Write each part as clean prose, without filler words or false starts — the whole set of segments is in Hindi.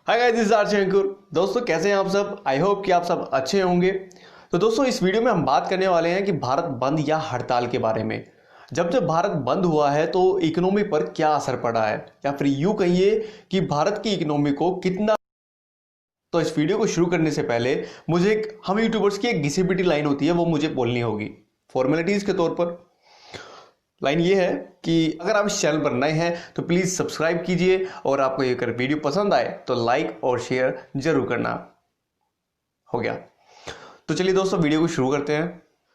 Hi guys, this is RJ Ankur. दोस्तों कैसे हैं आप सब? आई होप कि आप सब अच्छे होंगे। तो दोस्तों इस वीडियो में हम बात करने वाले हैं कि भारत बंद या हड़ताल के बारे में। जब जब भारत बंद हुआ है तो इकोनॉमी पर क्या असर पड़ा है, या फिर यूं कहिए कि भारत की इकोनॉमी को कितना। तो इस वीडियो को शुरू करने से पहले मुझे हम यूट्यूबर्स की एक घिसी पिटी लाइन होती है, वो मुझे बोलनी होगी फॉर्मेलिटीज के तौर पर। लाइन ये है कि अगर आप इस चैनल पर नए हैं तो प्लीज़ सब्सक्राइब कीजिए, और आपको ये अगर वीडियो पसंद आए तो लाइक और शेयर जरूर करना। हो गया। तो चलिए दोस्तों वीडियो को शुरू करते हैं।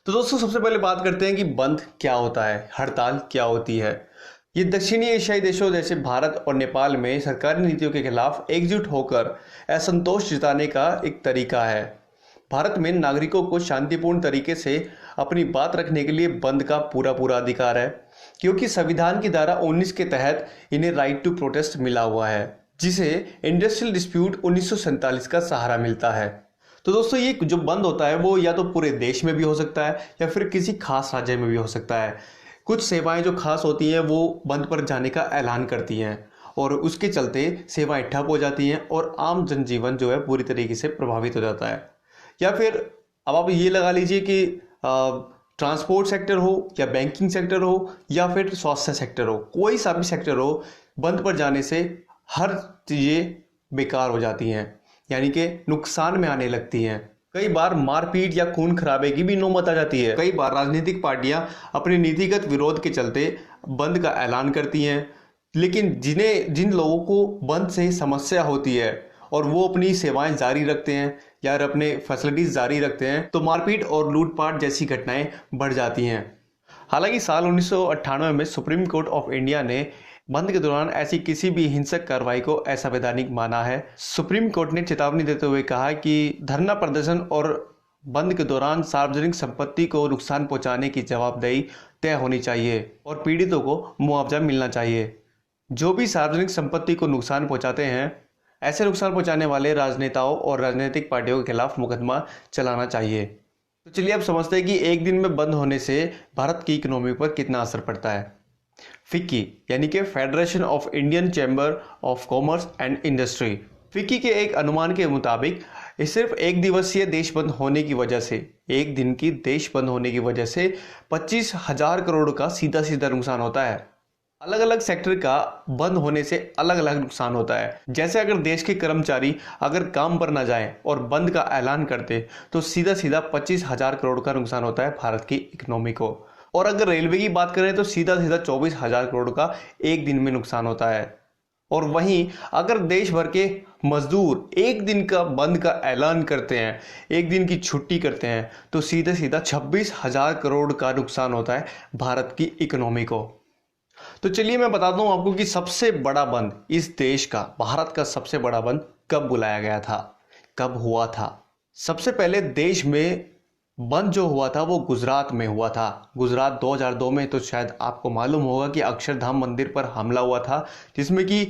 तो दोस्तों सबसे पहले बात करते हैं कि बंद क्या होता है, हड़ताल क्या होती है। ये दक्षिणी एशियाई देशों जैसे भारत और नेपाल में सरकारी नीतियों के खिलाफ एकजुट होकर असंतोष जताने का एक तरीका है। भारत में नागरिकों को शांतिपूर्ण तरीके से अपनी बात रखने के लिए बंद का पूरा अधिकार है, क्योंकि संविधान की धारा 19 के तहत इन्हें राइट टू प्रोटेस्ट मिला हुआ है, जिसे इंडस्ट्रियल डिस्प्यूट 1947 का सहारा मिलता है। तो दोस्तों ये जो बंद होता है वो या तो पूरे देश में भी हो सकता है या फिर किसी खास राज्य में भी हो सकता है। कुछ सेवाएं जो खास होती हैं वो बंद पर जाने का ऐलान करती हैं, और उसके चलते सेवाएं ठप हो जाती हैं और आम जनजीवन जो है पूरी तरीके से प्रभावित हो जाता है। या फिर अब आप ये लगा लीजिए कि ट्रांसपोर्ट सेक्टर हो या बैंकिंग सेक्टर हो या फिर स्वास्थ्य सेक्टर हो, कोई सा भी सेक्टर हो, बंद पर जाने से हर चीज़ें बेकार हो जाती हैं, यानी कि नुकसान में आने लगती हैं। कई बार मारपीट या खून खराबे की भी नौबत आ जाती है। कई बार राजनीतिक पार्टियां अपने नीतिगत विरोध के चलते बंद का ऐलान करती हैं, लेकिन जिन लोगों को बंद से समस्या होती है और वो अपनी सेवाएं जारी रखते हैं या अपने फैसिलिटीज जारी रखते हैं, तो मारपीट और लूटपाट जैसी घटनाएं बढ़ जाती हैं। हालांकि साल 1998 में सुप्रीम कोर्ट ऑफ इंडिया ने बंद के दौरान ऐसी किसी भी हिंसक कार्रवाई को असंवैधानिक माना है। सुप्रीम कोर्ट ने चेतावनी देते हुए कहा कि धरना प्रदर्शन और बंद के दौरान सार्वजनिक संपत्ति को नुकसान पहुंचाने की जवाबदेही तय होनी चाहिए और पीड़ितों को मुआवजा मिलना चाहिए। जो भी सार्वजनिक संपत्ति को नुकसान पहुंचाते हैं, ऐसे नुकसान पहुंचाने वाले राजनेताओं और राजनीतिक पार्टियों के खिलाफ मुकदमा चलाना चाहिए। तो चलिए अब समझते हैं कि एक दिन में बंद होने से भारत की इकोनॉमी पर कितना असर पड़ता है। फिक्की यानी कि federation of Indian chamber of commerce and industry, FICCI के एक अनुमान के मुताबिक सिर्फ एक दिवसीय देश बंद होने की वजह से, एक दिन की देश बंद होने की वजह से 25,000 करोड़ का सीधा सीधा नुकसान होता है। अलग अलग सेक्टर का बंद होने से अलग अलग नुकसान होता है। जैसे अगर देश के कर्मचारी अगर काम पर ना जाएं और बंद का ऐलान करते तो सीधा सीधा 25,000 करोड़ का नुकसान होता है भारत की इकोनॉमी को। और अगर रेलवे की बात करें तो सीधा सीधा 24,000 करोड़ का एक दिन में नुकसान होता है। और वहीं अगर देश भर के मजदूर एक दिन का बंद का ऐलान करते हैं, एक दिन की छुट्टी करते हैं, तो सीधा सीधा 26,000 करोड़ का नुकसान होता है भारत की इकोनॉमी को। तो चलिए मैं बताता हूं आपको कि सबसे बड़ा बंद इस देश का, भारत का सबसे बड़ा बंद कब बुलाया गया था, कब हुआ था। सबसे पहले देश में बंद जो हुआ था वो गुजरात में हुआ था। गुजरात 2002 में, तो शायद आपको मालूम होगा कि अक्षरधाम मंदिर पर हमला हुआ था, जिसमें कि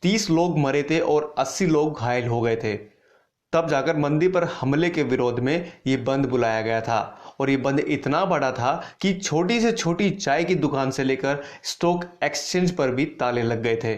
30 लोग मरे थे और 80 लोग घायल हो गए थे। तब जाकर मंदिर पर हमले के विरोध में ये बंद बुलाया गया था। और ये बंद इतना बड़ा था कि छोटी से छोटी चाय की दुकान से लेकर स्टॉक एक्सचेंज पर भी ताले लग गए थे।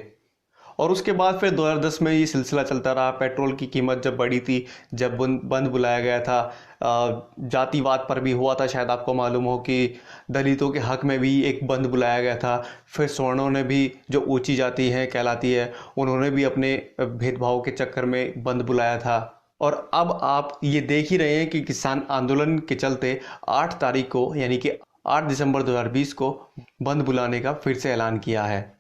और उसके बाद फिर 2010 में ये सिलसिला चलता रहा। पेट्रोल की कीमत जब बढ़ी थी, जब बंद बुलाया गया था। जातिवाद पर भी हुआ था, शायद आपको मालूम हो कि दलितों के हक में भी एक बंद बुलाया गया था। फिर सवर्णों ने भी, जो ऊंची जाति है कहलाती है, उन्होंने भी अपने भेदभाव के चक्कर में बंद बुलाया था। और अब आप ये देख ही रहे हैं कि किसान आंदोलन के चलते 8 तारीख को, यानी कि 8 दिसंबर 2020 को बंद बुलाने का फिर से ऐलान किया है।